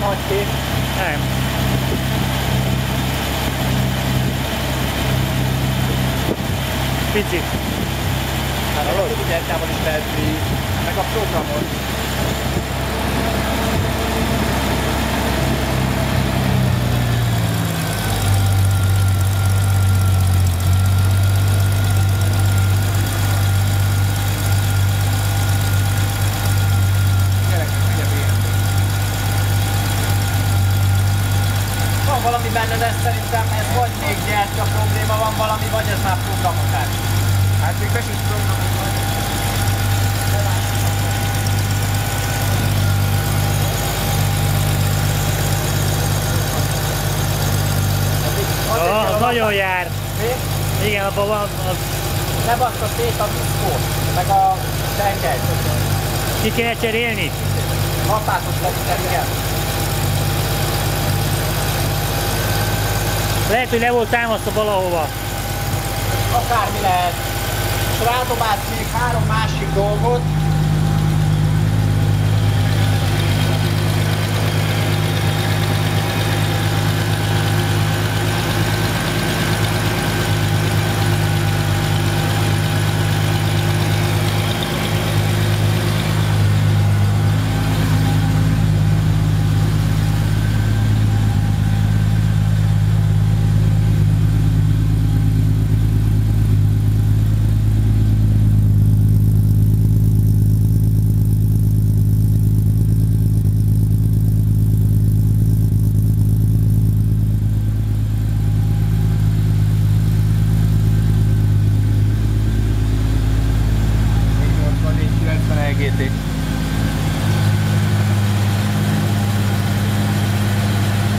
nagy kép? Nem. Picit. Hát a tudjából is lehet víz, meg a programot. Van valami benne, de szerintem ez vagy még gyertya probléma van valami, vagy ez már programozás. Hát még be sincs programot vagy. Az nagyon jár. Mi? Igen, abban van az... Ne baszta szét a diszkót, meg a tengelyt. Ki kéne cserélni? Lapátot legyen, igen. Lehet, hogy le volt támasztva valahova. Akármi lehet. És rádobálsz még 3 másik dolgot,